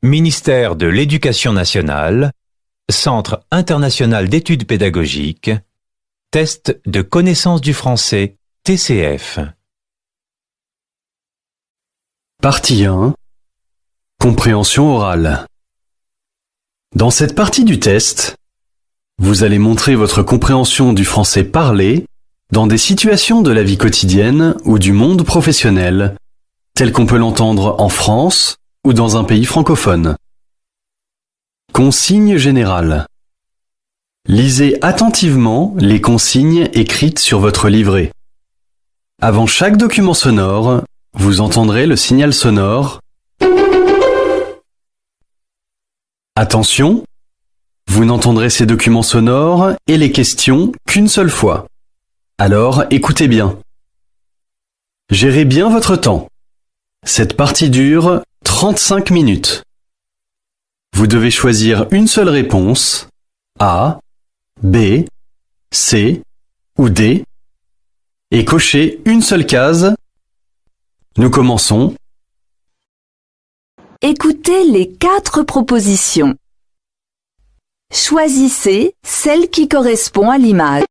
Ministère de l'Éducation nationale, Centre international d'études pédagogiques, Test de connaissance du français, TCF. Partie 1. Compréhension orale. Dans cette partie du test, vous allez montrer votre compréhension du français parlé dans des situations de la vie quotidienne ou du monde professionnel, tel qu'on peut l'entendre en France ou dans un pays francophone. Consignes générales. Lisez attentivement les consignes écrites sur votre livret. Avant chaque document sonore, vous entendrez le signal sonore. Attention, vous n'entendrez ces documents sonores et les questions qu'une seule fois. Alors écoutez bien. Gérez bien votre temps. Cette partie dure 35 minutes. Vous devez choisir une seule réponse, A, B, C ou D, et cocher une seule case. Nous commençons. Écoutez les 4 propositions. Choisissez celle qui correspond à l'image.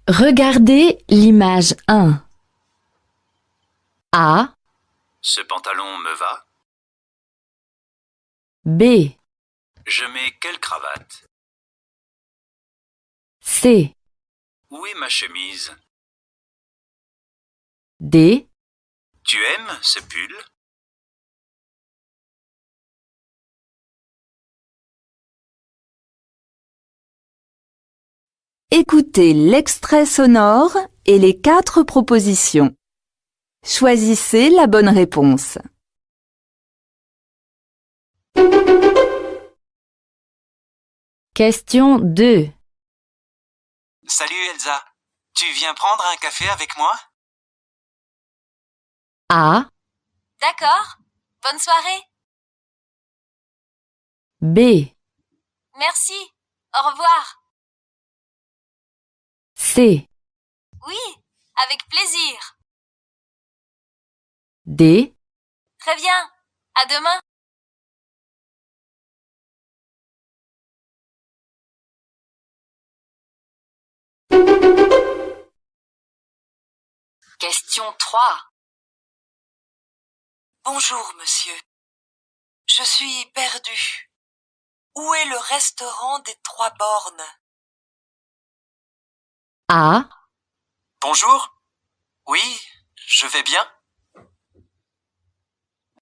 Regardez l'image 1. A. Ce pantalon me va. B. Je mets quelle cravate? C. Où est ma chemise? D. Tu aimes ce pull? Écoutez l'extrait sonore et les 4 propositions. Choisissez la bonne réponse. Question 2. Salut Elsa, tu viens prendre un café avec moi? A. D'accord. Bonne soirée. B. Merci. Au revoir. C. Oui, avec plaisir. D. Très bien. À demain. Question 3. Bonjour, monsieur. Je suis perdu. Où est le restaurant des 3 bornes? A. Bonjour. Oui, je vais bien.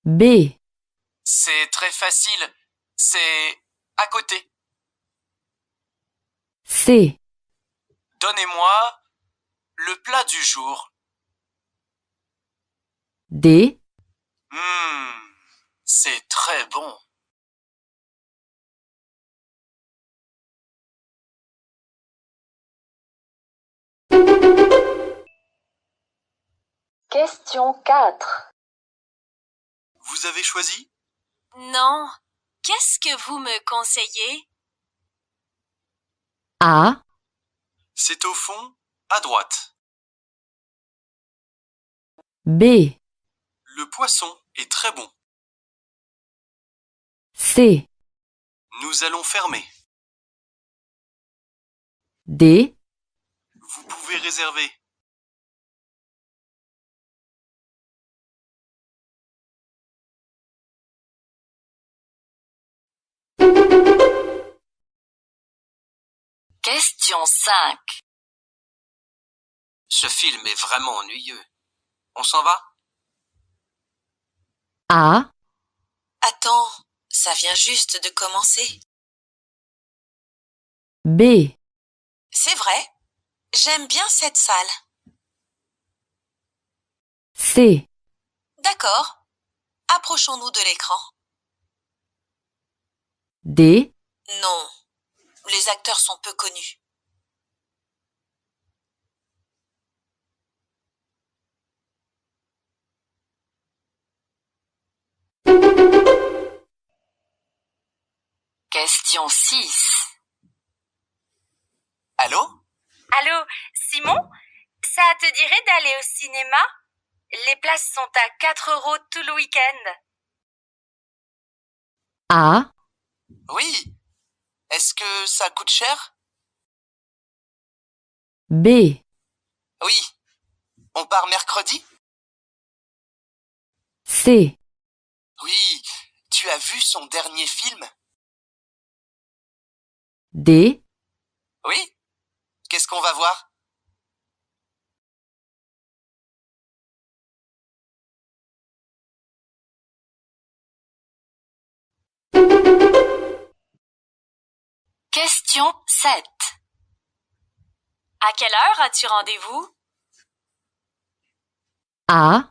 B. C'est très facile. C'est à côté. C. Donnez-moi le plat du jour. D. C'est très bon. Question 4. Vous avez choisi? Non. Qu'est-ce que vous me conseillez? A. C'est au fond, à droite. B. Le poisson est très bon. C. Nous allons fermer. D. Vous pouvez réserver. Question 5. Ce film est vraiment ennuyeux. On s'en va? A. Attends, ça vient juste de commencer. B. C'est vrai, j'aime bien cette salle. C. D'accord, approchons-nous de l'écran. D. Non, les acteurs sont peu connus. Question 6. Allô? Allô, Simon? Ça te dirait d'aller au cinéma? Les places sont à 4 € tout le week-end. A, Oui. Est-ce que ça coûte cher? B, Oui. On part mercredi? C, Oui. Tu as vu son dernier film? D, Oui. Qu'est-ce qu'on va voir? Question 7. À quelle heure as-tu rendez-vous? A,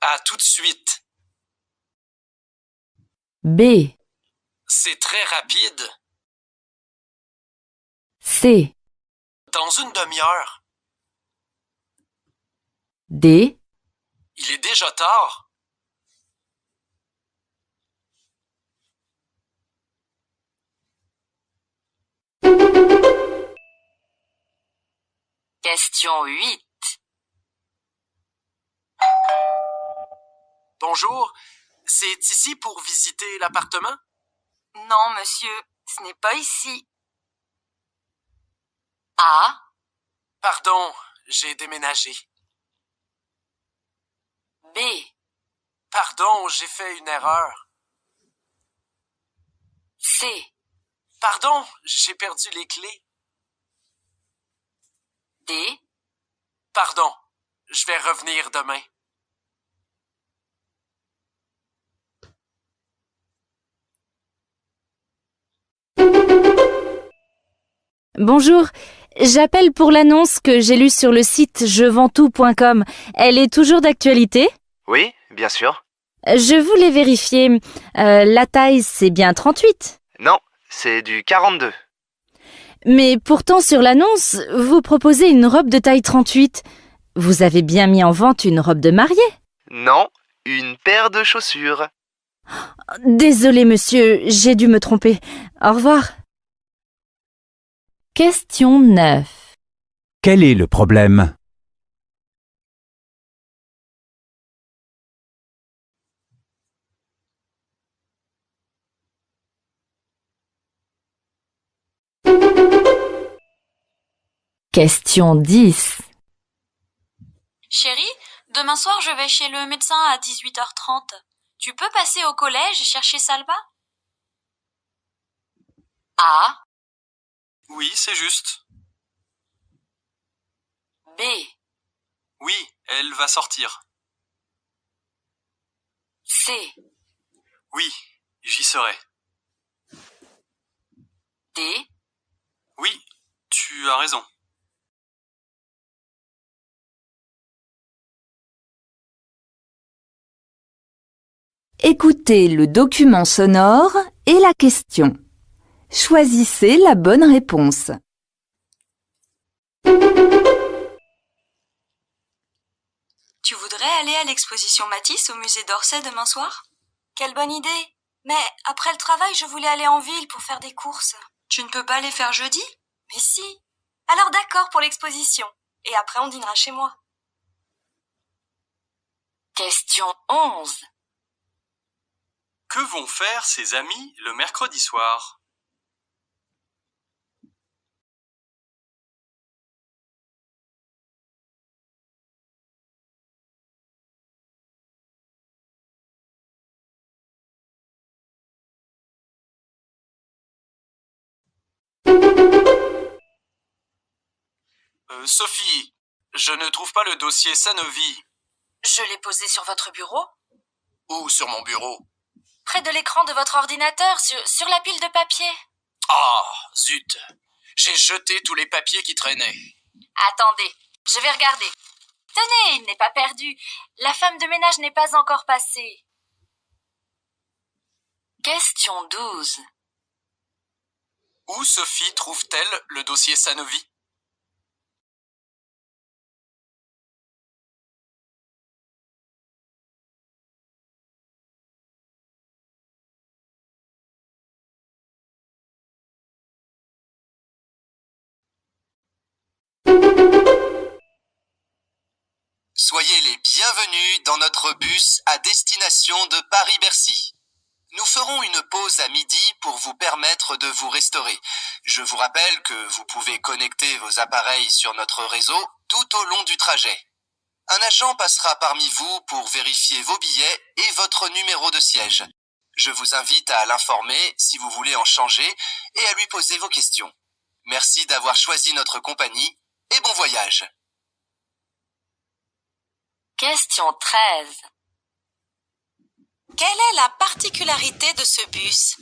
À tout de suite. B, C'est très rapide. C, Dans une demi-heure. D, Il est déjà tard. Question 8. Bonjour. C'est ici pour visiter l'appartement? Non, monsieur, ce n'est pas ici. A, Pardon, j'ai déménagé. B, Pardon, j'ai fait une erreur. C, Pardon, j'ai perdu les clés. D, Pardon, je vais revenir demain. Bonjour, j'appelle pour l'annonce que j'ai lue sur le site jevendtout.com. Elle est toujours d'actualité? Oui, bien sûr. Je voulais vérifier. La taille, c'est bien 38. Non, c'est du 42. Mais pourtant, sur l'annonce, vous proposez une robe de taille 38. Vous avez bien mis en vente une robe de mariée? Non, une paire de chaussures. Désolé, monsieur, j'ai dû me tromper. Au revoir. Question 9. Quel est le problème? Question 10. Chérie, demain soir je vais chez le médecin à 18h30. Tu peux passer au collège et chercher Salma? A, Oui, c'est juste. B, Oui, elle va sortir. C, Oui, j'y serai. D, Oui, tu as raison. Écoutez le document sonore et la question. Choisissez la bonne réponse. Tu voudrais aller à l'exposition Matisse au musée d'Orsay demain soir? Quelle bonne idée! Mais après le travail, je voulais aller en ville pour faire des courses. Tu ne peux pas les faire jeudi? Mais si! Alors d'accord pour l'exposition. Et après on dînera chez moi. question 11. Que vont faire ses amis le mercredi soir? Sophie, je ne trouve pas le dossier Sanovi. Je l'ai posé sur votre bureau? Où sur mon bureau? Près de l'écran de votre ordinateur, sur la pile de papier. Ah, zut. J'ai jeté tous les papiers qui traînaient. Attendez, je vais regarder. Tenez, il n'est pas perdu. La femme de ménage n'est pas encore passée. Question 12. Où Sophie trouve-t-elle le dossier Sanovi? Soyez Soyez les bienvenus dans notre bus à destination de Paris-Bercy. Nous ferons une pause à midi pour vous permettre de vous restaurer. Je vous rappelle que vous pouvez connecter vos appareils sur notre réseau tout au long du trajet. Un agent passera parmi vous pour vérifier vos billets et votre numéro de siège. Je vous invite à l'informer si vous voulez en changer et à lui poser vos questions. Merci d'avoir choisi notre compagnie et bon voyage. Question 13. Quelle est la particularité de ce bus?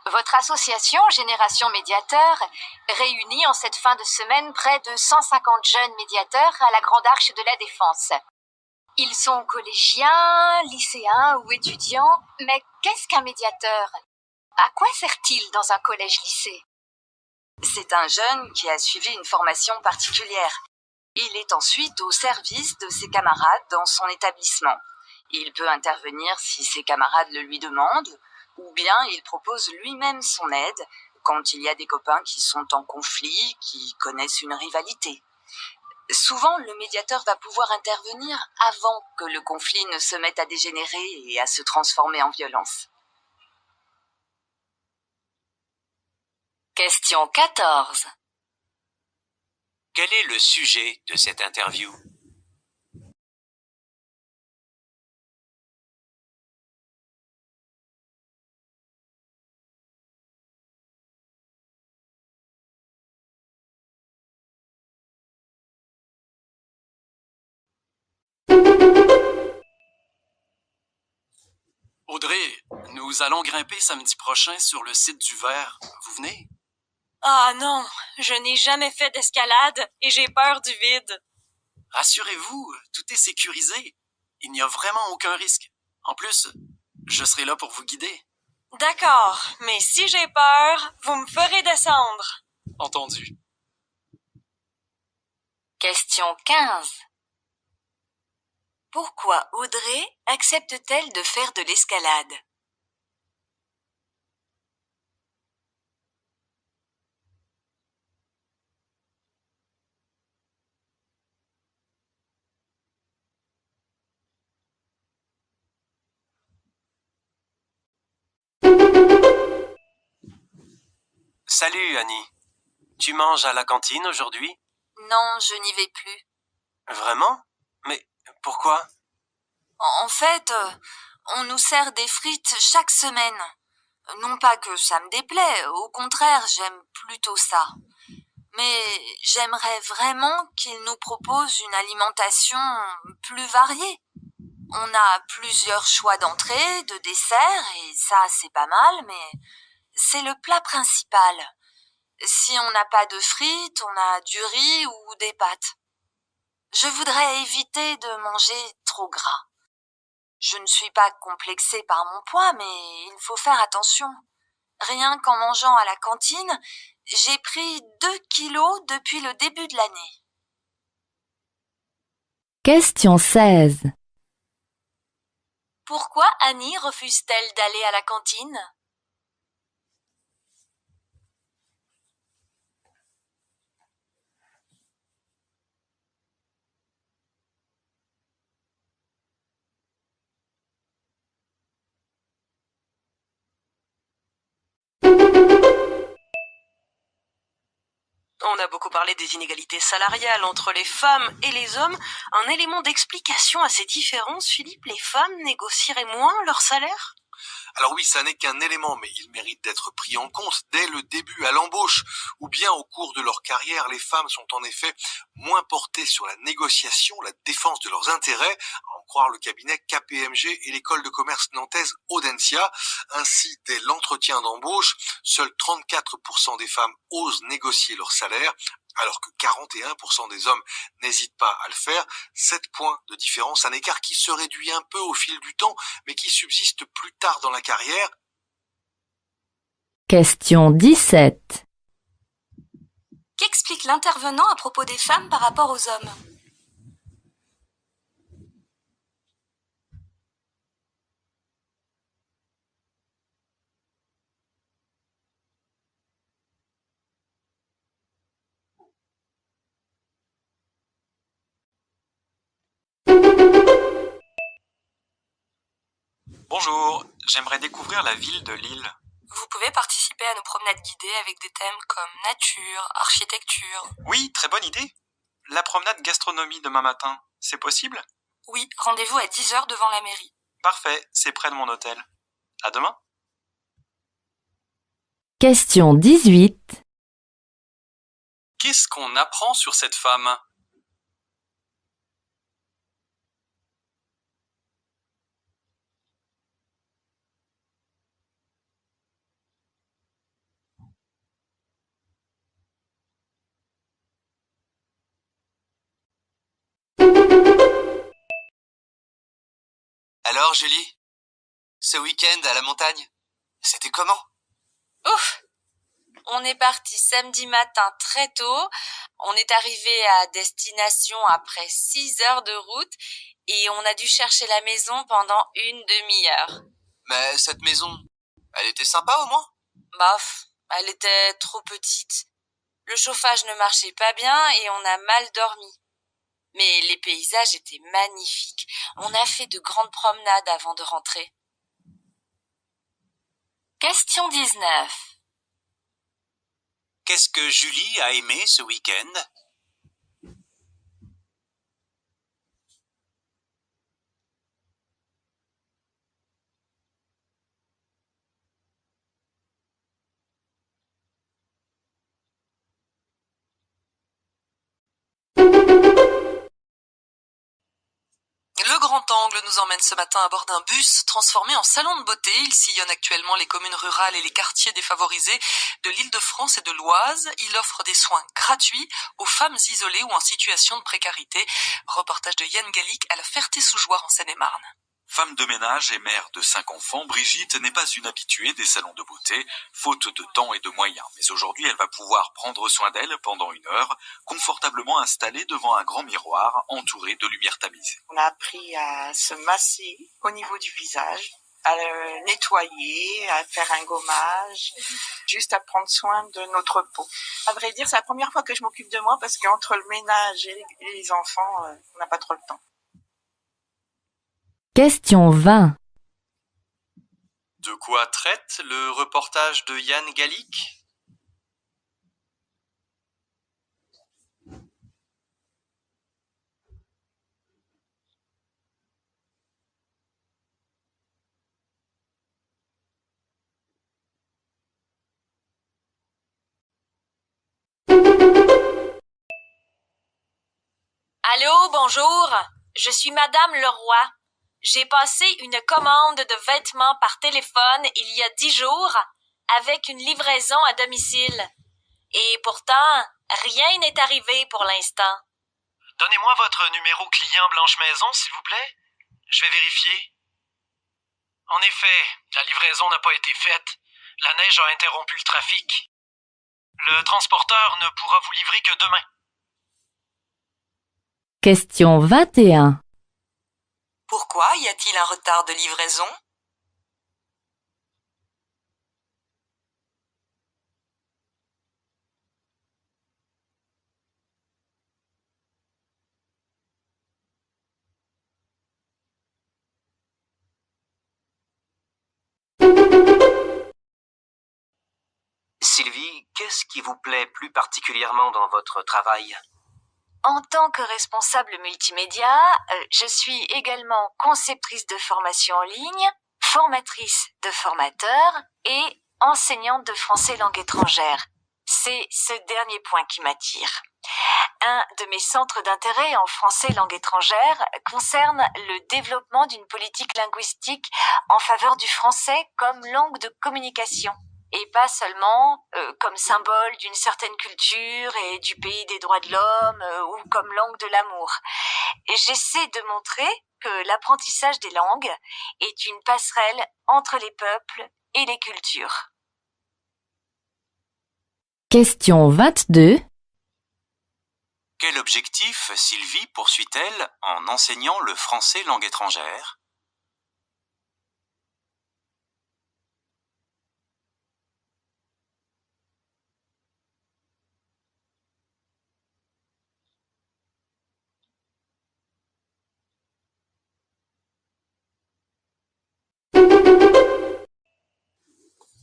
Votre association Génération Médiateur réunit en cette fin de semaine près de 150 jeunes médiateurs à la Grande Arche de la Défense. Ils sont collégiens, lycéens ou étudiants, mais qu'est-ce qu'un médiateur? À quoi sert-il dans un collège-lycée? C'est un jeune qui a suivi une formation particulière. Il est ensuite au service de ses camarades dans son établissement. Il peut intervenir si ses camarades le lui demandent, ou bien il propose lui-même son aide quand il y a des copains qui sont en conflit, qui connaissent une rivalité. Souvent, le médiateur va pouvoir intervenir avant que le conflit ne se mette à dégénérer et à se transformer en violence. Question 14. Quel est le sujet de cette interview? Audrey, nous allons grimper samedi prochain sur le site du Ver. Vous venez? Ah non, je n'ai jamais fait d'escalade et j'ai peur du vide. Rassurez-vous, tout est sécurisé. Il n'y a vraiment aucun risque. En plus, je serai là pour vous guider. D'accord, mais si j'ai peur, vous me ferez descendre. Entendu. Question 15. Pourquoi Audrey accepte-t-elle de faire de l'escalade? Salut Annie. Tu manges à la cantine aujourd'hui? Non, je n'y vais plus. Vraiment? Mais pourquoi? En fait, on nous sert des frites chaque semaine. Non pas que ça me déplaît, au contraire, j'aime plutôt ça. Mais j'aimerais vraiment qu'ils nous proposent une alimentation plus variée. On a plusieurs choix d'entrée, de dessert, et ça c'est pas mal, mais c'est le plat principal. Si on n'a pas de frites, on a du riz ou des pâtes. Je voudrais éviter de manger trop gras. Je ne suis pas complexée par mon poids, mais il faut faire attention. Rien qu'en mangeant à la cantine, j'ai pris 2 kilos depuis le début de l'année. Question 16. Pourquoi Annie refuse-t-elle d'aller à la cantine? On a beaucoup parlé des inégalités salariales entre les femmes et les hommes. Un élément d'explication à ces différences, Philippe, les femmes négocieraient moins leur salaire? Alors oui, ça n'est qu'un élément, mais il mérite d'être pris en compte dès le début à l'embauche, ou bien au cours de leur carrière. Les femmes sont en effet moins portées sur la négociation, la défense de leurs intérêts, à en croire le cabinet KPMG et l'école de commerce nantaise Audencia. Ainsi, dès l'entretien d'embauche, seuls 34% des femmes osent négocier leur salaire, alors que 41% des hommes n'hésitent pas à le faire. 7 points de différence, un écart qui se réduit un peu au fil du temps, mais qui subsiste plus tard dans la carrière. Question 17. Qu'explique explique l'intervenant à propos des femmes par rapport aux hommes. Bonjour, j'aimerais découvrir la ville de Lille. Vous pouvez participer à nos promenades guidées avec des thèmes comme nature, architecture. Oui, très bonne idée. La promenade gastronomie demain matin, c'est possible? Oui, rendez-vous à 10h devant la mairie. Parfait, c'est près de mon hôtel. À demain. Question 18. Qu'est-ce qu'on apprend sur cette femme? Alors, Julie, ce week-end à la montagne, c'était comment? Ouf! On est parti samedi matin très tôt. On est arrivé à destination après 6 heures de route et on a dû chercher la maison pendant une demi-heure. Mais cette maison, elle était sympa au moins? Bof, elle était trop petite. Le chauffage ne marchait pas bien et on a mal dormi. Mais les paysages étaient magnifiques. On a fait de grandes promenades avant de rentrer. Question 19. Qu'est-ce que Julie a aimé ce week-end? Le Grand Angle nous emmène ce matin à bord d'un bus transformé en salon de beauté. Il sillonne actuellement les communes rurales et les quartiers défavorisés de l'Île-de-France et de l'Oise. Il offre des soins gratuits aux femmes isolées ou en situation de précarité. Reportage de Yann Gallic à la Ferté-sous-Jouarre en Seine-et-Marne. Femme de ménage et mère de 5 enfants, Brigitte n'est pas une habituée des salons de beauté, faute de temps et de moyens. Mais aujourd'hui, elle va pouvoir prendre soin d'elle pendant 1 heure, confortablement installée devant un grand miroir entouré de lumière tamisée. On a appris à se masser au niveau du visage, à le nettoyer, à faire un gommage, juste à prendre soin de notre peau. À vrai dire, c'est la première fois que je m'occupe de moi parce qu'entre le ménage et les enfants, on n'a pas trop le temps. Question 20. De quoi traite le reportage de Yann Gallic? Allô, bonjour. Je suis Madame Leroy. J'ai passé une commande de vêtements par téléphone il y a 10 jours avec une livraison à domicile. Et pourtant, rien n'est arrivé pour l'instant. Donnez-moi votre numéro client Blanche Maison, s'il vous plaît. Je vais vérifier. En effet, la livraison n'a pas été faite. La neige a interrompu le trafic. Le transporteur ne pourra vous livrer que demain. Question 21. Pourquoi y a-t-il un retard de livraison? Sylvie, qu'est-ce qui vous plaît plus particulièrement dans votre travail? En tant que responsable multimédia, je suis également conceptrice de formation en ligne, formatrice de formateurs et enseignante de français langue étrangère. C'est ce dernier point qui m'attire. Un de mes centres d'intérêt en français langue étrangère concerne le développement d'une politique linguistique en faveur du français comme langue de communication. Et pas seulement comme symbole d'une certaine culture et du pays des droits de l'homme ou comme langue de l'amour. Et j'essaie de montrer que l'apprentissage des langues est une passerelle entre les peuples et les cultures. Question 22. Quel objectif Sylvie poursuit-elle en enseignant le français langue étrangère?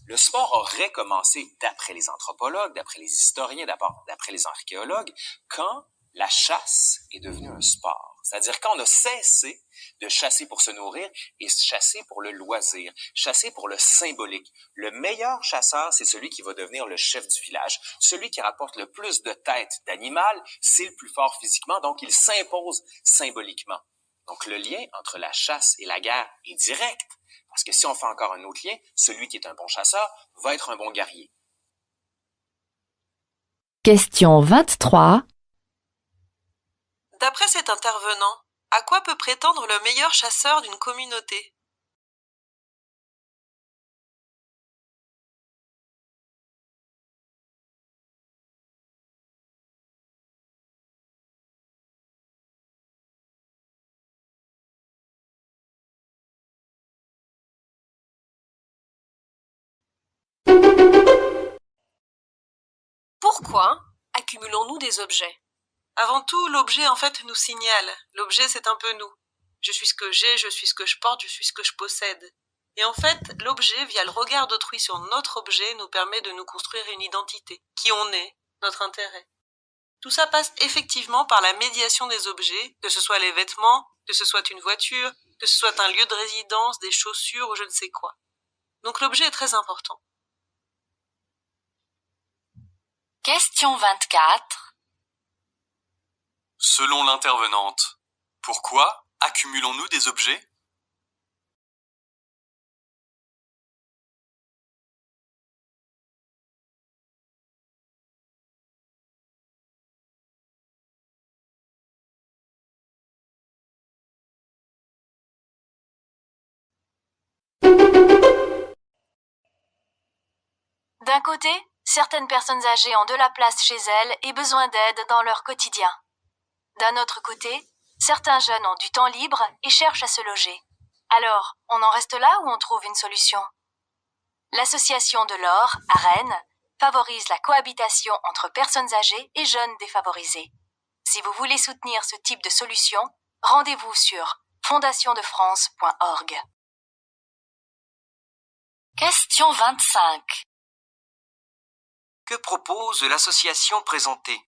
Le sport aurait commencé, d'après les anthropologues, d'après les historiens, d'après les archéologues, quand la chasse est devenue un sport. C'est-à-dire quand on a cessé de chasser pour se nourrir et chasser pour le loisir, chasser pour le symbolique. Le meilleur chasseur, c'est celui qui va devenir le chef du village. Celui qui rapporte le plus de têtes d'animal, c'est le plus fort physiquement, donc il s'impose symboliquement. Donc le lien entre la chasse et la guerre est direct. Parce que si on fait encore un autre lien, celui qui est un bon chasseur va être un bon guerrier. Question 23. D'après cet intervenant, à quoi peut prétendre le meilleur chasseur d'une communauté? Pourquoi accumulons-nous des objets? Avant tout, l'objet en fait nous signale. L'objet, c'est un peu nous. Je suis ce que j'ai, je suis ce que je porte, je suis ce que je possède. Et en fait, l'objet, via le regard d'autrui sur notre objet, nous permet de nous construire une identité, qui on est, notre intérêt. Tout ça passe effectivement par la médiation des objets, que ce soit les vêtements, que ce soit une voiture, que ce soit un lieu de résidence, des chaussures ou je ne sais quoi. Donc l'objet est très important. Question 24. Selon l'intervenante, pourquoi accumulons-nous des objets? D'un côté, certaines personnes âgées ont de la place chez elles et besoin d'aide dans leur quotidien. D'un autre côté, certains jeunes ont du temps libre et cherchent à se loger. Alors, on en reste là ou on trouve une solution? L'association de l'Or, à Rennes, favorise la cohabitation entre personnes âgées et jeunes défavorisés. Si vous voulez soutenir ce type de solution, rendez-vous sur fondationdefrance.org. Question 25. Que propose l'association présentée?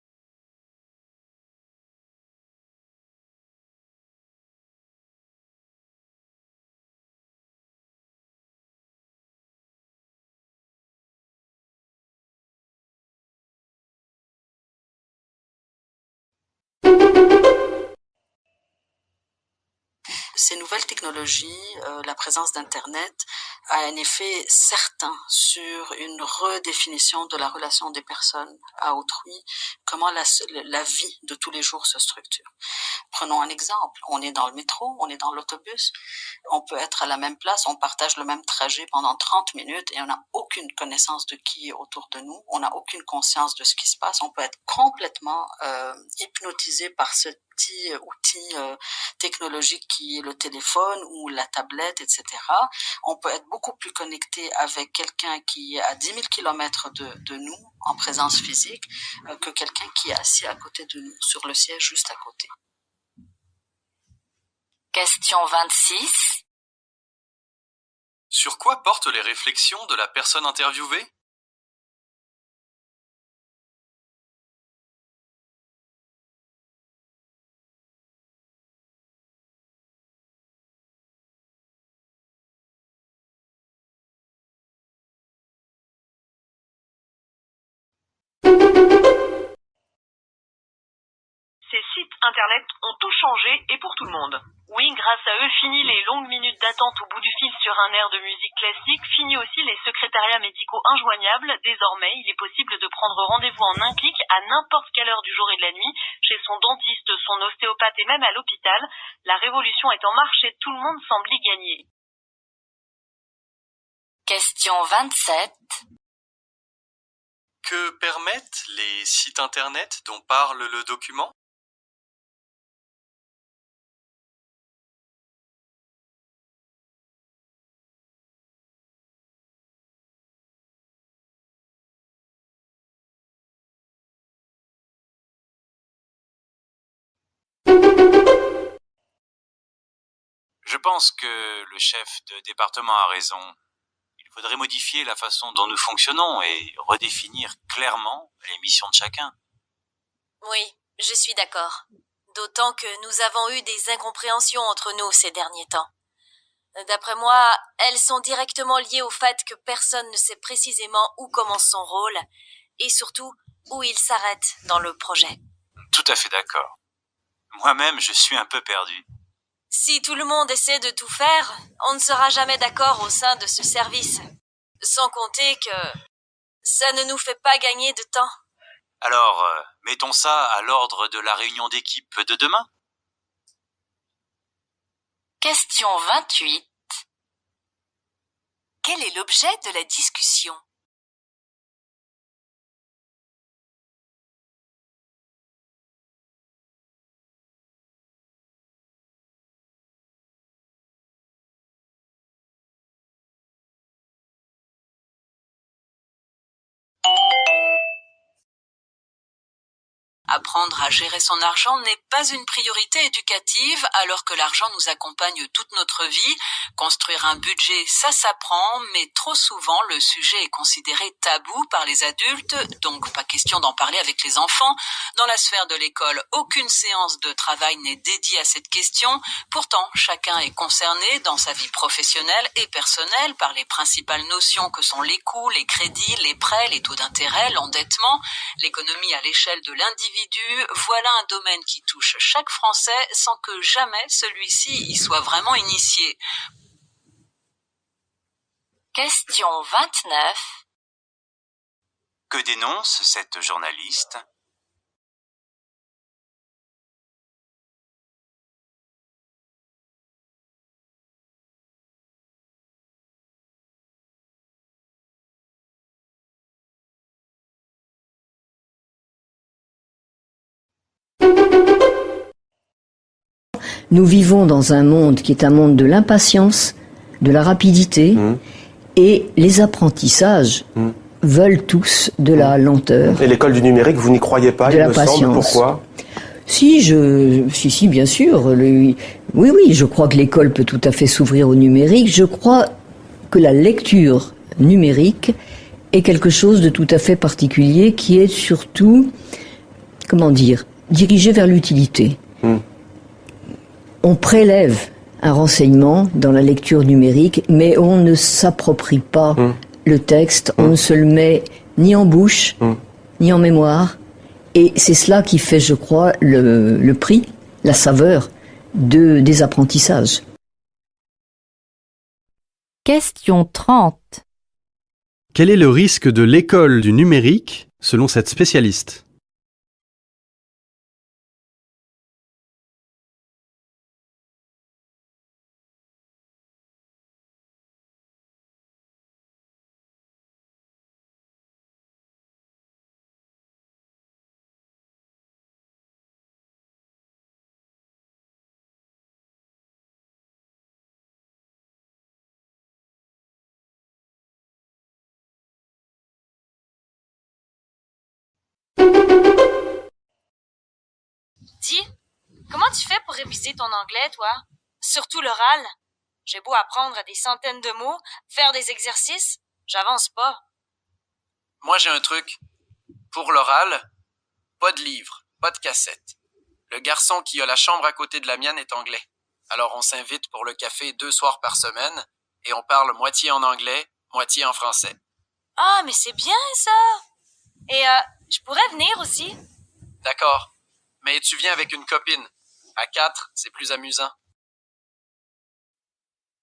Ces nouvelles technologies, la présence d'Internet, a un effet certain sur une redéfinition de la relation des personnes à autrui, comment la vie de tous les jours se structure. Prenons un exemple, on est dans le métro, on est dans l'autobus, on peut être à la même place, on partage le même trajet pendant 30 minutes et on n'a aucune connaissance de qui est autour de nous, on n'a aucune conscience de ce qui se passe, on peut être complètement hypnotisé par ce petit outil technologique qui est le téléphone ou la tablette, etc. On peut être beaucoup plus connecté avec quelqu'un qui est à 10 000 km de nous, en présence physique, que quelqu'un qui est assis à côté de nous, sur le siège juste à côté. Question 26. Sur quoi portent les réflexions de la personne interviewée? Ces sites internet ont tout changé et pour tout le monde. Oui, grâce à eux, fini les longues minutes d'attente au bout du fil sur un air de musique classique, fini aussi les secrétariats médicaux injoignables. Désormais, il est possible de prendre rendez-vous en un clic à n'importe quelle heure du jour et de la nuit, chez son dentiste, son ostéopathe et même à l'hôpital. La révolution est en marche et tout le monde semble y gagner. Question 27. Que permettent les sites internet dont parle le document? Je pense que le chef de département a raison. Il faudrait modifier la façon dont nous fonctionnons et redéfinir clairement les missions de chacun. Oui, je suis d'accord. D'autant que nous avons eu des incompréhensions entre nous ces derniers temps. D'après moi, elles sont directement liées au fait que personne ne sait précisément où commence son rôle et surtout où il s'arrête dans le projet. Tout à fait d'accord. Moi-même, je suis un peu perdu. Si tout le monde essaie de tout faire, on ne sera jamais d'accord au sein de ce service. Sans compter que ça ne nous fait pas gagner de temps. Alors, mettons ça à l'ordre de la réunion d'équipe de demain. Question 28. Quel est l'objet de la discussion? Apprendre à gérer son argent n'est pas une priorité éducative alors que l'argent nous accompagne toute notre vie. Construire un budget, ça s'apprend, mais trop souvent le sujet est considéré tabou par les adultes, donc pas question d'en parler avec les enfants. Dans la sphère de l'école, aucune séance de travail n'est dédiée à cette question. Pourtant, chacun est concerné dans sa vie professionnelle et personnelle par les principales notions que sont les coûts, les crédits, les prêts, les taux d'intérêt, l'endettement, l'économie à l'échelle de l'individu. Voilà un domaine qui touche chaque Français sans que jamais celui-ci y soit vraiment initié. Question 29. Que dénonce cette journaliste? Nous vivons dans un monde qui est un monde de l'impatience, de la rapidité, et les apprentissages veulent tous de la lenteur. Et l'école du numérique, vous n'y croyez pas, de il la me patience. semble, pourquoi? Si, bien sûr. Oui, je crois que l'école peut tout à fait s'ouvrir au numérique. Je crois que la lecture numérique est quelque chose de tout à fait particulier qui est surtout, dirigé vers l'utilité. On prélève un renseignement dans la lecture numérique, mais on ne s'approprie pas le texte, on ne se le met ni en bouche, ni en mémoire. Et c'est cela qui fait, je crois, le prix, la saveur des apprentissages. Question 30. Quel est le risque de l'école du numérique selon cette spécialiste? Dis, comment tu fais pour réviser ton anglais, toi? Surtout l'oral. J'ai beau apprendre des centaines de mots, faire des exercices, j'avance pas. Moi, j'ai un truc. Pour l'oral, pas de livre, pas de cassette. Le garçon qui a la chambre à côté de la mienne est anglais. Alors on s'invite pour le café 2 soirs par semaine et on parle moitié en anglais, moitié en français. Ah, mais c'est bien, ça! Et je pourrais venir aussi. D'accord. Mais tu viens avec une copine. À 4, c'est plus amusant.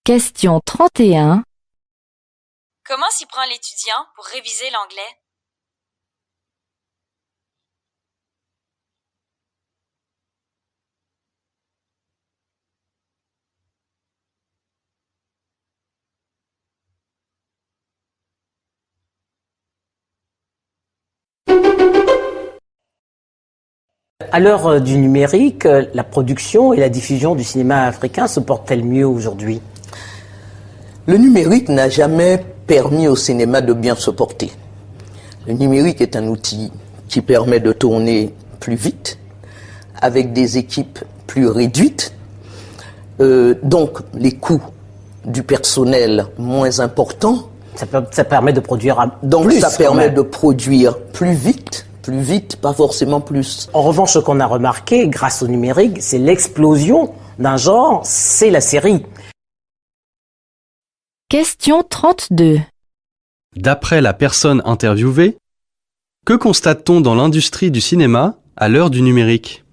Question 31. Comment s'y prend l'étudiant pour réviser l'anglais? À l'heure du numérique, la production et la diffusion du cinéma africain se portent-elles mieux aujourd'hui? Le numérique n'a jamais permis au cinéma de bien se porter. Le numérique est un outil qui permet de tourner plus vite, avec des équipes plus réduites, donc les coûts du personnel moins importants. Ça permet de produire donc plus, ça permet de produire plus vite, pas forcément plus. En revanche, ce qu'on a remarqué grâce au numérique, c'est l'explosion d'un genre, c'est la série. Question 32. D'après la personne interviewée, que constate-t-on dans l'industrie du cinéma à l'heure du numérique?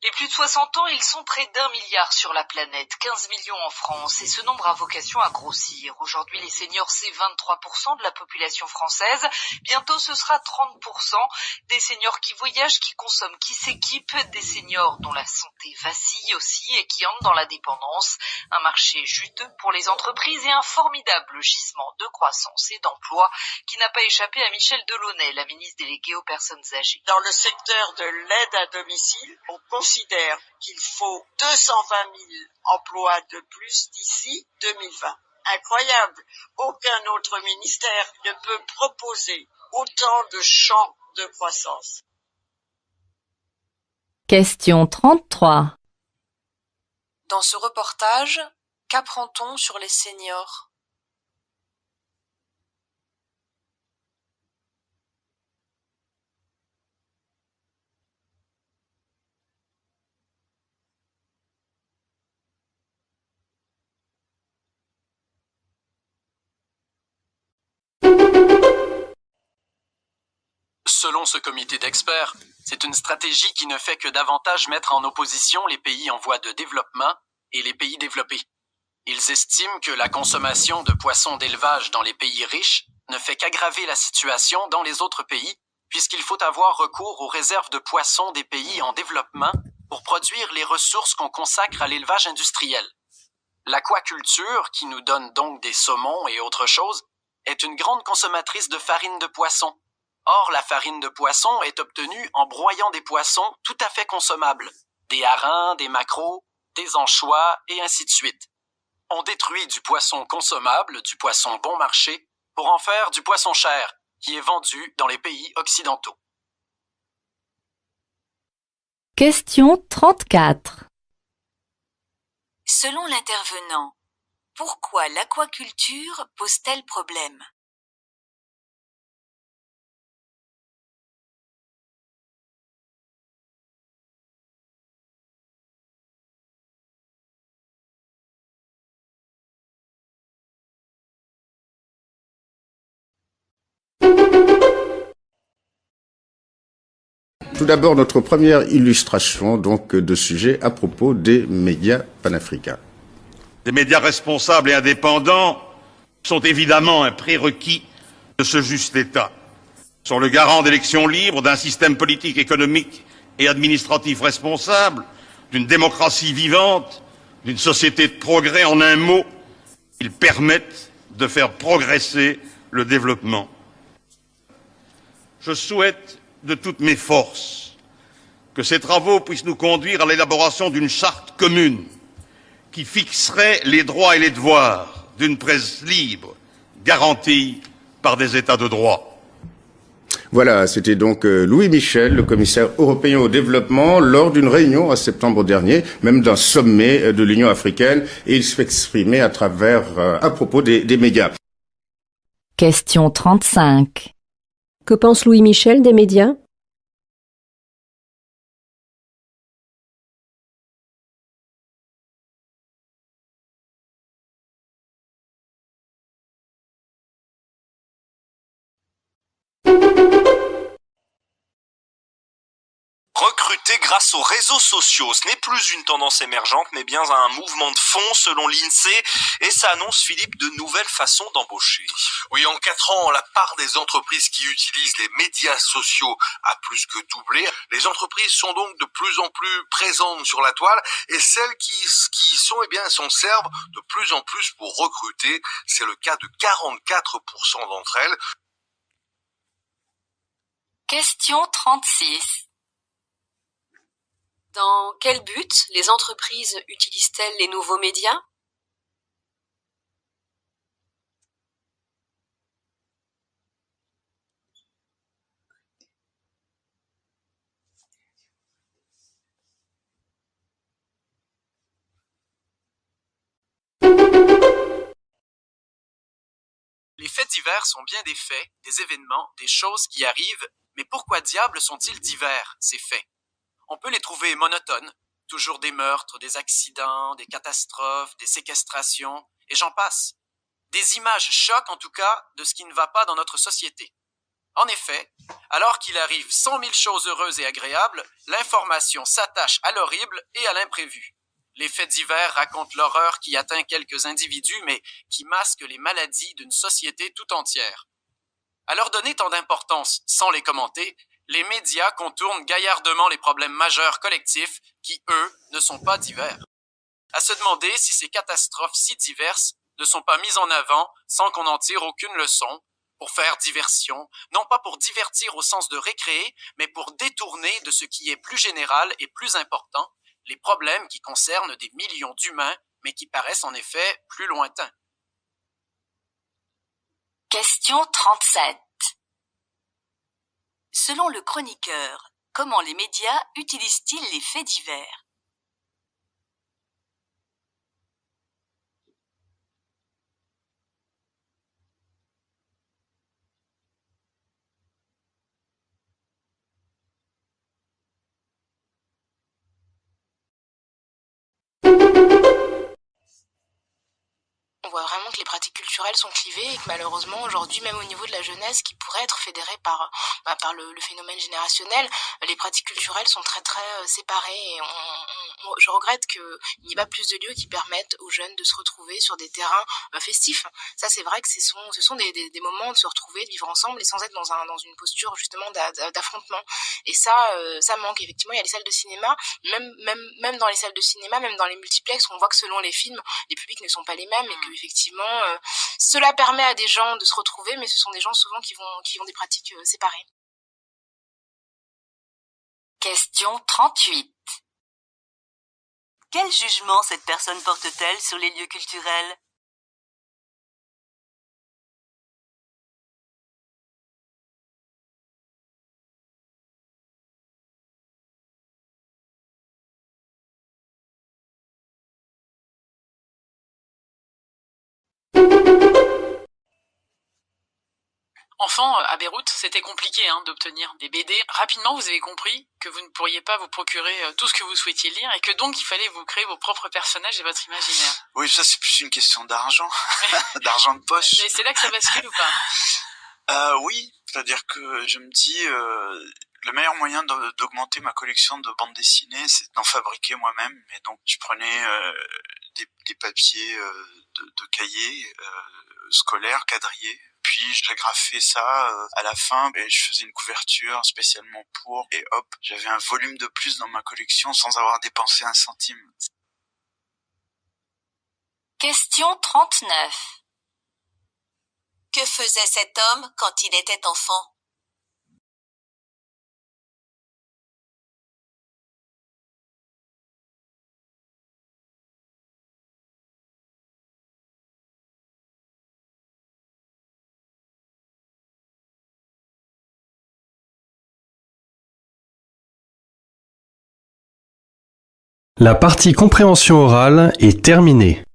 Les plus de 60 ans, ils sont près d'1 milliard sur la planète, 15 millions en France, et ce nombre a vocation à grossir. Aujourd'hui, les seniors, c'est 23% de la population française. Bientôt, ce sera 30%. Des seniors qui voyagent, qui consomment, qui s'équipent, des seniors dont la santé vacille aussi et qui entrent dans la dépendance. Un marché juteux pour les entreprises et un formidable gisement de croissance et d'emploi qui n'a pas échappé à Michel Delaunay, la ministre déléguée aux personnes âgées. Dans le secteur de l'aide à domicile, on considère qu'il faut 220 000 emplois de plus d'ici 2020. Incroyable. Aucun autre ministère ne peut proposer autant de champs de croissance. Question 33. Dans ce reportage, qu'apprend-on sur les seniors? Selon ce comité d'experts, c'est une stratégie qui ne fait que davantage mettre en opposition les pays en voie de développement et les pays développés. Ils estiment que la consommation de poissons d'élevage dans les pays riches ne fait qu'aggraver la situation dans les autres pays, puisqu'il faut avoir recours aux réserves de poissons des pays en développement pour produire les ressources qu'on consacre à l'élevage industriel. L'aquaculture, qui nous donne donc des saumons et autres choses, est une grande consommatrice de farine de poisson. Or, la farine de poisson est obtenue en broyant des poissons tout à fait consommables, des harengs, des maquereaux, des anchois et ainsi de suite. On détruit du poisson consommable, du poisson bon marché, pour en faire du poisson cher, qui est vendu dans les pays occidentaux. Question 34. Selon l'intervenant, pourquoi l'aquaculture pose-t-elle problème? Tout d'abord, notre première illustration donc de sujet à propos des médias panafricains. Des médias responsables et indépendants sont évidemment un prérequis de ce juste État. Ils sont le garant d'élections libres, d'un système politique, économique et administratif responsable, d'une démocratie vivante, d'une société de progrès. En un mot, ils permettent de faire progresser le développement. Je souhaite de toutes mes forces que ces travaux puissent nous conduire à l'élaboration d'une charte commune qui fixerait les droits et les devoirs d'une presse libre, garantie par des États de droit. Voilà, c'était donc Louis Michel, le commissaire européen au développement, lors d'une réunion en septembre dernier, même d'un sommet de l'Union africaine, et il s'exprimait à propos des médias. Question 35. Que pense Louis Michel des médias? recruter grâce aux réseaux sociaux. Ce n'est plus une tendance émergente, mais bien un mouvement de fond selon l'INSEE. Et ça annonce, Philippe, de nouvelles façons d'embaucher. Oui, en 4 ans, la part des entreprises qui utilisent les médias sociaux a plus que doublé. Les entreprises sont donc de plus en plus présentes sur la toile et celles qui sont, eh bien, s'en servent de plus en plus pour recruter. C'est le cas de 44% d'entre elles. Question 36. Dans quel but les entreprises utilisent-elles les nouveaux médias ? Les faits divers sont bien des faits, des événements, des choses qui arrivent, mais pourquoi diable sont-ils divers, ces faits? On peut les trouver monotones, toujours des meurtres, des accidents, des catastrophes, des séquestrations, et j'en passe. Des images choquent en tout cas de ce qui ne va pas dans notre société. En effet, alors qu'il arrive 100 000 choses heureuses et agréables, l'information s'attache à l'horrible et à l'imprévu. Les faits divers racontent l'horreur qui atteint quelques individus, mais qui masque les maladies d'une société tout entière. À leur donner tant d'importance sans les commenter, les médias contournent gaillardement les problèmes majeurs collectifs qui, eux, ne sont pas divers. À se demander si ces catastrophes si diverses ne sont pas mises en avant sans qu'on en tire aucune leçon, pour faire diversion, non pas pour divertir au sens de récréer, mais pour détourner de ce qui est plus général et plus important, les problèmes qui concernent des millions d'humains, mais qui paraissent en effet plus lointains. Question 37. Selon le chroniqueur, comment les médias utilisent-ils les faits divers ? On voit vraiment que les pratiques culturelles sont clivées et que malheureusement aujourd'hui, même au niveau de la jeunesse qui pourrait être fédérée par le phénomène générationnel, les pratiques culturelles sont très séparées et je regrette qu'il n'y ait pas plus de lieux qui permettent aux jeunes de se retrouver sur des terrains festifs. Ça, c'est vrai que ce sont des moments de se retrouver, de vivre ensemble et sans être dans une posture justement d'affrontement. Et ça manque. Effectivement, il y a les salles de cinéma, même dans les salles de cinéma, même dans les multiplexes, on voit que selon les films, les publics ne sont pas les mêmes et que effectivement, cela permet à des gens de se retrouver, mais ce sont des gens souvent qui ont des pratiques séparées. Question 38. Quel jugement cette personne porte-t-elle sur les lieux culturels ? Enfant, à Beyrouth, c'était compliqué d'obtenir des BD. Rapidement, vous avez compris que vous ne pourriez pas vous procurer tout ce que vous souhaitiez lire et que donc il fallait vous créer vos propres personnages et votre imaginaire. Oui, ça c'est plus une question d'argent, d'argent de poche. Mais c'est là que ça bascule ou pas ? Oui, c'est-à-dire que je me dis, le meilleur moyen d'augmenter ma collection de bandes dessinées, c'est d'en fabriquer moi-même. Et donc, je prenais des papiers de cahiers scolaires, quadrillés. Puis j'agrafais ça à la fin et je faisais une couverture spécialement pour, et hop, j'avais un volume de plus dans ma collection sans avoir dépensé un centime. Question 39. Que faisait cet homme quand il était enfant ? La partie compréhension orale est terminée.